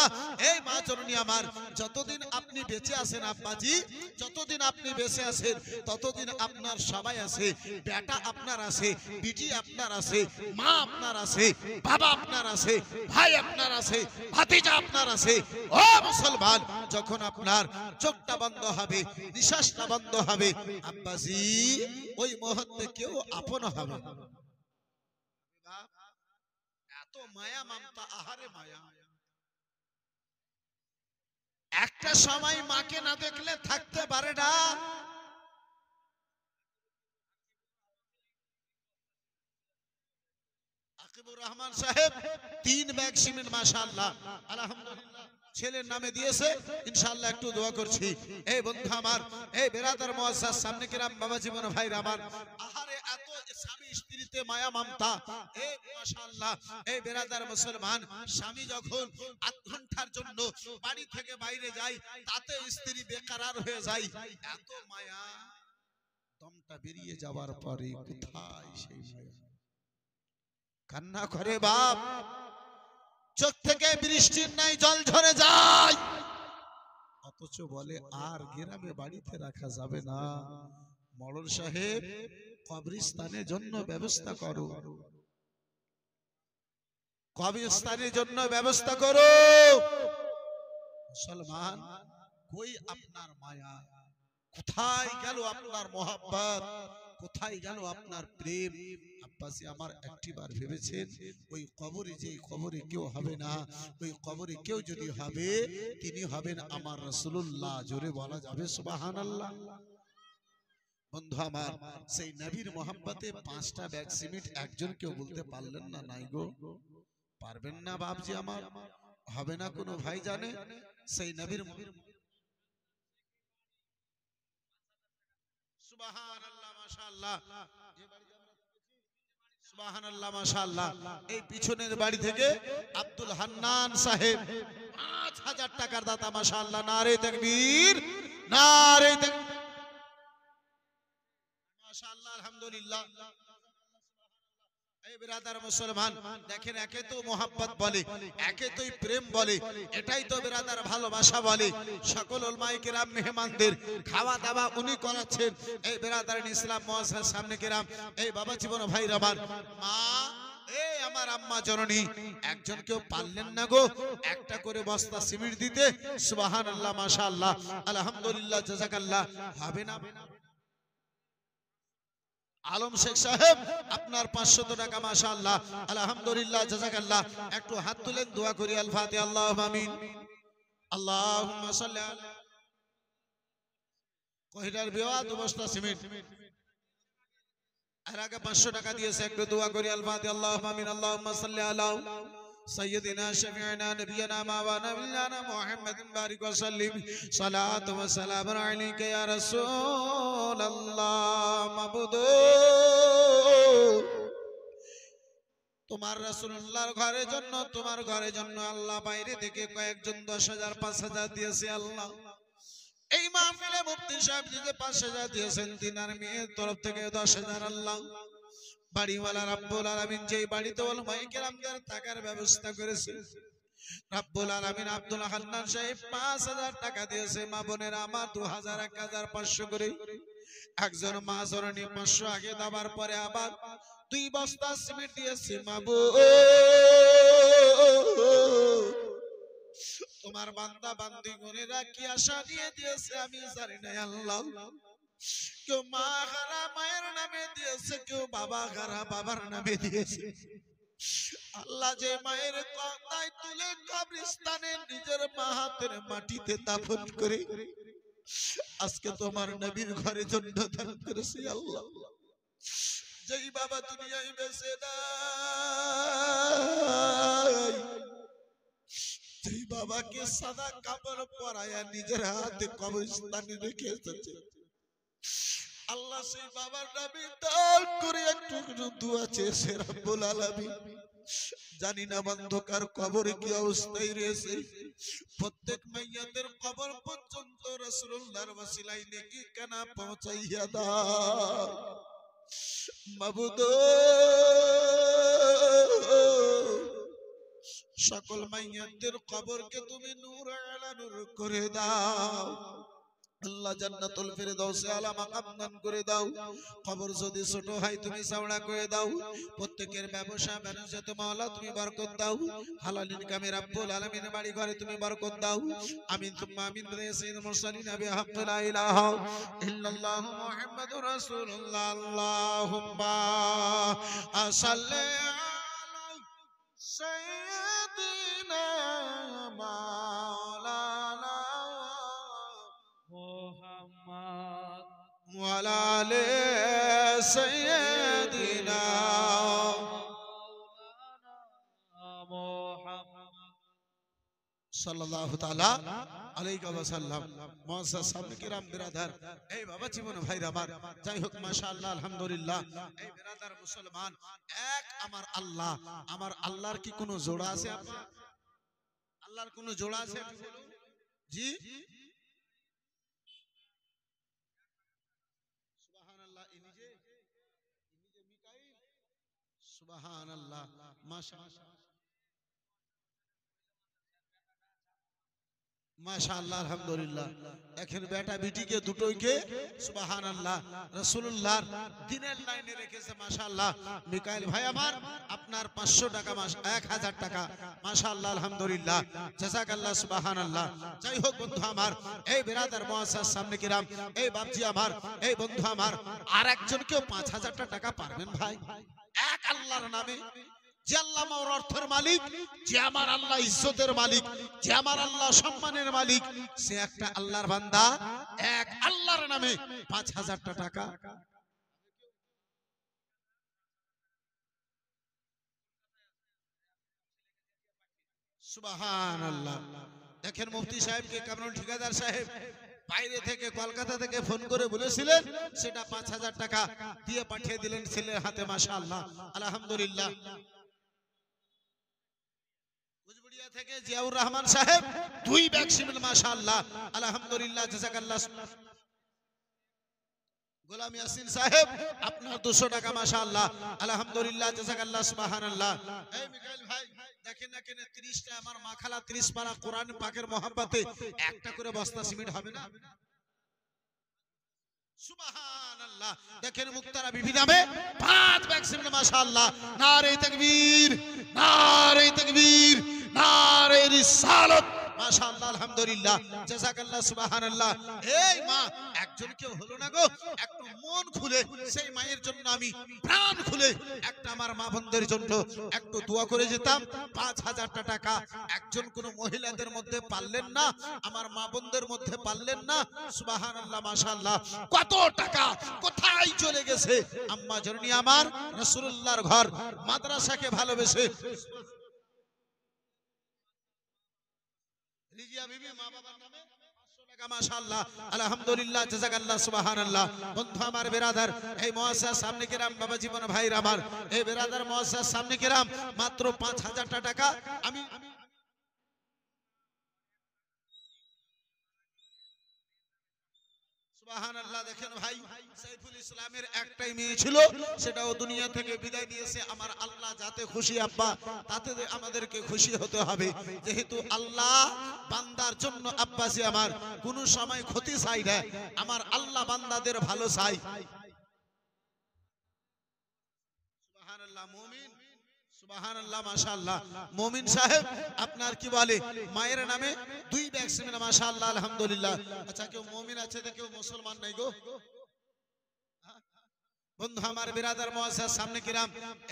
এই মা জননী আমার, যতদিন আপনি বেঁচে আছেন আব্বাজি, যতদিন আপনি বেঁচে আছেন ততদিন আপনার সবাই আছে, বেটা আপনার আছে, বিটি আপনার আছে, মা আপনার আছে, বাবা আপনার আছে, ভাই আপনার আছে, ভাতিজা আপনার আছে। ও মুসলমান, যখন আপনার চোখটা বন্ধ হবে, নিঃশ্বাসটা বন্ধ হবে আব্বাজি, ওই মুহূর্তে কেউ আপন হবে না। এত মায়া মমতা, আহারে মায়া। একটা সময় মাকে না দেখলে থাকতে পারে না। আকিবুর রহমান সাহেব 3 ব্যাগ সিমেন্ট, মাশাআল্লাহ, আলহামদুলিল্লাহ, ছেলের নামে দিয়েছে, ইনশাআল্লাহ একটু দোয়া করছি। এই বন্ধু আমার, এই বেরাদার মুআজ্জাজ সামনে কিরাম বাবা জীবন ভাইরা আমার, আহারে এত স্বামী স্ত্রীতে মায়া মমতা, এই মাশাআল্লাহ। এই বেরাদার মুসলমান, স্বামী যখন 8 ঘন্টার জন্য বাড়ি থেকে বাইরে যায়, তাতে স্ত্রী বেকরার হয়ে যায়, এত মায়া। দমটা বেরিয়ে যাওয়ার পরে কোথায় সেই মায়া? কান্না করে বাপ, চোখ থেকে বৃষ্টির নাই জল ঝরে যায়, অথচ বলে আর গ্রামে বাড়িতে রাখা যাবে না, মরল সাহেব কবরস্থানের জন্য ব্যবস্থা করো, কবরস্থানের জন্য ব্যবস্থা করো। মুসলমান, কই আপনার মায়া? কোথায় গেল আপনার মোহাব্বত? কোথায় গেল আপনার প্রেম? আব্বাসী আমার একটিবার ভেবেছেন, ওই কবরে, যে কবরে কেউ হবে না, ওই কবরে কেউ যদি হবে, তিনি হবেন আমার রাসূলুল্লাহ। জোরে বলা যাবে সুবহানাল্লাহ। বন্ধু আমার, সেই নবীর মোহাব্বতে 5টা ব্যাগ সিমেন্ট একজন কেউ বলতে পারলেন না? নাই গো, পারবেন না বাপজি আমার, হবে না কোনো ভাই জানে? সেই নবীর সুবহানাল্লাহ, মাশাআল্লাহ, সুবহানাল্লাহ, মাশাআল্লাহ। এই পিছনের বাড়ি থেকে আব্দুল হান্নান সাহেব 5000 টাকার দাতা, মাশাআল্লাহ, নারে তাকবীর, নারে তাকবীর, মাশাআল্লাহ, আলহামদুলিল্লাহ। এই বেরাদার মুসলমান, দেখেন, একে তো মোহাব্বত বলে, একে তো প্রেম বলে, এটাই তো বেরাদার ভালোবাসা বলে। সকল উলামায়ে কেরাম মেহমানদের খাওয়া দাওয়া উনি করাচ্ছেন। এই বেরাদার ইসলাম মুআজ্জাজ সামনে কেরাম, এই বাবা জীবন ভাই রমান, মা, এই আমার আম্মা জননী, একজন কেউ পারলেন না গো একটা করে বস্তা সিমেন্ট দিতে? সুবহানাল্লাহ, মাশাআল্লাহ, আলহামদুলিল্লাহ, জাযাকাল্লাহ। হবে না? আলম শেখ সাহেব, আপনার 500 টাকা, মাশাআল্লাহ, আলহামদুলিল্লাহ, জাযাকাল্লাহ। একটু হাত তুলেন, দোয়া করি। আল ফাতিহা, আল্লাহুম্মা আমিন, আল্লাহুম্মা সাল্লি আলা। কহিরার বিওয়া 2 বস্তা সিমেন্ট, এর আগে 500 টাকা দিয়েছে, একটু দোয়া করি। আল ফাতিহা, আল্লাহুম্মা আমিন, আল্লাহুম্মা সাল্লি আলা سيدنا شفيعنا نبينا مولانا مولانا محمد بارك وسلم صلاة وسلام عليك يا رسول الله معبود তোমার রাসূলুল্লাহর ঘরের জন্য, তোমার ঘরের জন্য আল্লাহ বাইরে থেকে কয়েকজন 10,000 5,000 দিয়েছে আল্লাহ। এই মাহফিলে মুফতি সাহেব যে 5,000 দিয়েছেন, তিনার মেয়ের তরফ থেকে 10,000 আল্লাহ। বাড়িওয়ালা রব্বুল আলামিন যেই বাড়িতে উলামায়ে কেরামদের থাকার ব্যবস্থা করেছে, রব্বুল আলামিন আব্দুল হান্নান সাহেব 5,000 টাকা দিয়েছে। মা বোনেরা আমার 2,000 1,500 করে, একজন মা জননী 500 আগে দেওয়ার পরে আবার 2 বস্তা সিমেন্ট দিয়েছে। মাবুদ, তোমার বান্দা বান্দি গুনেরা কি আশা নিয়ে দিয়েছে আমি জানি না আল্লাহ। কেউ মা হারা মায়ের নামে দিয়েছে, কেউ বাবা হারা বাবার নামে দিয়েছে। আল্লাহ যে মায়ের কন্যায় তুলে কবরস্থানে নিজের মা হাতের মাটিতে দাফন করে আজকে তোমার নবীর ঘরে জন্য দান করেছে আল্লাহ। যেই বাবা দুনিয়ায় বেঁচে নাই, যেই বাবাকে সাদা কাপড় পরায়া নিজের হাতে কবরস্থানে রেখে এসেছে আল্লাহ, সেই বাবার নামে দান করে একটু দোয়া চেয়েছে রব্বুল আলামিন। জানি না অন্ধকার কবরে কি অবস্থায় রয়েছে, প্রত্যেক মাইয়াদের কবর পর্যন্ত রাসূলুল্লাহর ওসিলায় নেকি কানা পৌঁছাইয়া দাও মাবুদ। সকল মাইয়াদের কবরকে তুমি নূর আলা নূর করে দাও আল্লাহ, জান্নাতুল ফিরদাউসে আলা মাকাম দান করে দাও। কবর যদি ছোট হয় তুমি চওড়া করে দাও। প্রত্যেকের ব্যবসা বাণিজ্যতে মাওলা তুমি বরকত দাও। হালাল ইনকামে রব্বুল আলামিন বাড়ি ঘরে তুমি বরকত দাও। আমিন তুম্মা আমিন বিদায় সাইয়্যিদুল মুরসালিন নবী হক লা ইলাহা ইল্লাল্লাহু মুহাম্মাদুর রাসূলুল্লাহ। আল্লাহুম্মা সাল্লি আলা সাইয়্যিদিনা মাওলানা মুহাম্মদ ওয়া আলা আলি সাইয়্যিদিনা মুহাম্মদ সাল্লাল্লাহু তাআলা আলাইহি ওয়া সাল্লাম। মুআজ্জাজ সামনে কিরাম বিরাদার, এই বাবা জীবন ভাইরা আমার, যাই হোক মাশাআল্লাহ আলহামদুলিল্লাহ। এই বিরাদার মুসলমান, এক আমার আল্লাহ, আমার আল্লাহর কি কোনো জোড়া আছে? আপনার আল্লাহর কোনো জোড়া আছে? জি সুবহানাল্লাহ। ইনি যে মিকাইল, সুবহানাল্লাহ মাশাআল্লাহ মাশাআল্লাহ আলহামদুলিল্লাহ। দেখেন বেটা বিটিকে দুটোইকে সুবহানাল্লাহ রাসূলুল্লাহর দ্বীনের লাইনে রেখেছে মাশাআল্লাহ। মিকাইল ভাই আমার, আপনার 500 টাকা, 1000 টাকা মাশাআল্লাহ আলহামদুলিল্লাহ, জাযাকাল্লাহ সুবহানাল্লাহ। যাই হোক বন্ধু আমার, এই বিরাদার মুআজ্জাজ সামনে কিরাম, এই বাপজি আমার, এই বন্ধু আমার, আর একজনকেও 5000 টাকা পারবেন ভাই? এক আল্লাহর নামে, যে আল্লাহ আমার অর্থের মালিক, যে আমার আল্লাহ ইজ্জতের মালিক, যে আমার আল্লাহ সম্মানের মালিক, সে একটা আল্লাহর বান্দা, এক আল্লাহর নামে 5000 টাকা। সুবহানাল্লাহ। দেখেন মুফতি সাহেবকে, কামরুল ঠিকাদার সাহেব বাইরে থেকে কলকাতা থেকে ফোন করে বলেছিলেন, সেটা 5000 টাকা দিয়ে পাঠিয়ে দিলেন ছেলের হাতে মাশাআল্লাহ আলহামদুলিল্লাহ। কুচবিড়িয়া থেকে জিয়াউর রহমান সাহেব 2 ব্যাগ সিমেন্ট মাশাআল্লাহ আলহামদুলিল্লাহ, জাযাকাল্লাহ। গোলাম ইয়াসিন সাহেব আপনার 200 টাকা মাশাআল্লাহ আলহামদুলিল্লাহ, জাযাকাল্লাহ সুবহানাল্লাহ। এই মিকাইল ভাই দেখেন না কেন 30টা আমার মাখালা 30 পারা কোরআন পাকের মহব্বতে একটা করে বস্তা সিমেন্ট হবে না? সুবহানাল্লাহ। দেখেন মুক্তারা বিবি নামে 5 ব্যাগ সিমেন্ট মাশাআল্লাহ। নারে তাকবীর, নারে তাকবীর, নারে রিসালাত মাশাআল্লাহ আলহামদুলিল্লাহ, জাযাকাল্লাহ সুবহানাল্লাহ। এই মা, একজন কেউ হলো না গো, একটু মন খুলে সেই মায়ের জন্য আমি প্রাণ খুলে একটা আমার মা বোনদের জন্য একটু দোয়া করে যেতাম। 5000 টাকা একজন কোন মহিলাদের মধ্যে পারলেন না, আমার মা বোনদের মধ্যে পারলেন না, সুবহানাল্লাহ মাশাআল্লাহ। কত টাকা কোথায় চলে গেছে? আম্মা জননী আমার রাসূলুল্লাহর ঘর মাদ্রাসাকে ভালোবেসে রিজিয়া বিবি মা বাবার নামে 500 টাকা মাশাআল্লাহ আলহামদুলিল্লাহ, জাযাকাল্লাহ সুবহানাল্লাহ। বন্ধু আমার বিরাদার, এই মুআজ্জাজ সামনে কিরাম বাবা জীবন ভাইরা আমার, এই বিরাদার মুআজ্জাজ সামনে কিরাম মাত্র 5000 টাকা আমি সুবহানাল্লাহ। দেখেন ভাই, সাইফুল ইসলামের একটাই মেয়ে ছিল, সেটাও দুনিয়া থেকে বিদায় নিয়েছে। আমার আল্লাহ যাতে খুশি আব্বা, তাতে আমাদেরকে খুশি হতে হবে। যেহেতু আল্লাহ বান্দার জন্য আব্বাসি আমার কোন সময় ক্ষতি চাই না, আমার আল্লাহ বান্দাদের ভালো চাই। সুবহানাল্লাহ। মুমিন, সুবহানাল্লাহ মাশাআল্লাহ। মুমিন সাহেব আপনার কি বলে মায়ের নামে 2 ব্যাগ সিমেন্ট মাশাআল্লাহ আলহামদুলিল্লাহ। আচ্ছা কেউ মুমিন আছে, কেউ মুসলমান নাই গো? বন্ধু আমার, বিরাদার মুআজ্জাজ সামনে কিরাম,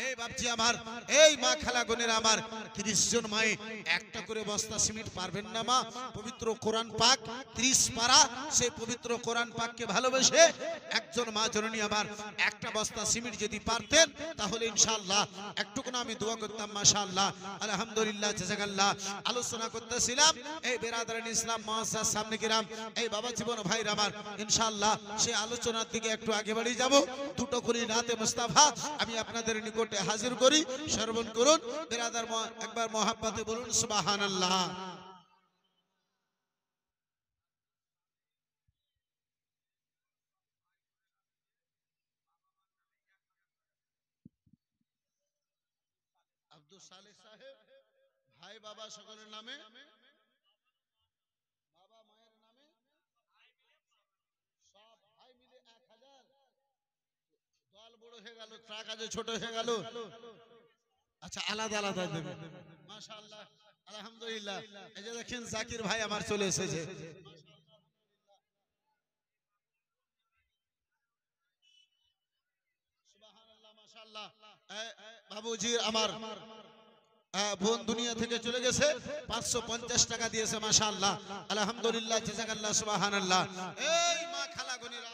এই বাপজি আমার, এই মা খালা বোনেরা আমার, 30 জন মায়ে একটা করে বস্তা সিমেন্ট পারবেন না মা? পবিত্র কোরআন পাক 30 পারা, সেই পবিত্র কোরআন পাককে ভালোবেসে একজন মা জননী আমার একটা বস্তা সিমেন্ট যদি পারতেন তাহলে ইনশাআল্লাহ একটুকুন আমি দোয়া করতাম। মাশাআল্লাহ, আলহামদুলিল্লাহ, জাযাকাল্লাহ। আলোচনা করতেছিলাম এই বিরাদারান ইসলাম মুআজ্জাজ সামনে কিরাম, এই বাবা জীবন ভাইরা আমার, ইনশাআল্লাহ সেই আলোচনার দিকে একটু আগে বাড়িয়ে যাব। দুটো করে নাতে মুস্তাফা আমি আপনাদের নিকটে হাজির করি, শ্রবণ করুন। বিরাদার একবার মহাব্বতে বলুন সুবহানাল্লাহ। আব্দুল সালেহ সাহেব ভাই বাবা সকলের নামে, বাবা মায়ের নামে, সব ভাই মিলে 1000। দল বড় হয়ে গেল, ট্রাক আজ ছোট হয়ে গেল। আচ্ছা, আলাদা আলাদা দেবে। মাশাআল্লাহ, আলহামদুলিল্লাহ। এই যে দেখেন জাকির ভাই আমার চলে এসেছে। সুবহানাল্লাহ, মাশাআল্লাহ। বাবুজি আমার বোন দুনিয়া থেকে চলে গেছে, 550 টাকা দিয়েছে। মাশাআল্লাহ, আলহামদুলিল্লাহ, জাযাকাল্লাহ, সুবহানাল্লাহ। এই মা খালা গনিরা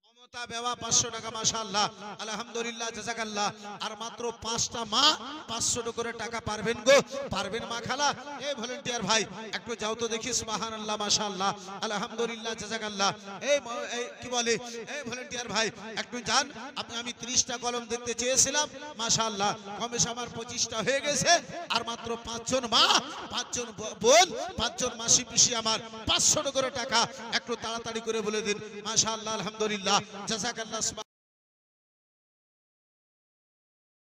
মমতা বেওয়া 500 টাকা। মাশাআল্লাহ, আলহামদুলিল্লাহ, জাযাকাল্লাহ। আর মাত্র 5টা মা 500 করে টাকা পারবেন গো, পারবেন মা খালা? এই ভলান্টিয়ার ভাই একটু যাও তো দেখি। সুবহানাল্লাহ, মাশাআল্লাহ, আলহামদুলিল্লাহ, জাযাকাল্লাহ। এই কি বলে, এই ভলান্টিয়ার ভাই একটু যান। আমি 30টা কলম দেখতে চেয়েছিলাম, মাশাআল্লাহ কমেশ আমার 25টা হয়ে গেছে। আর মাত্র 5 জন মা, 5 জন বোন, 5 জন মাসি পিসি আমার 500 করে টাকা একটু তাড়াতাড়ি করে বলে দিন। মাশাআল্লাহ, আলহামদুলিল্লাহ, জাযাকাল্লাহ।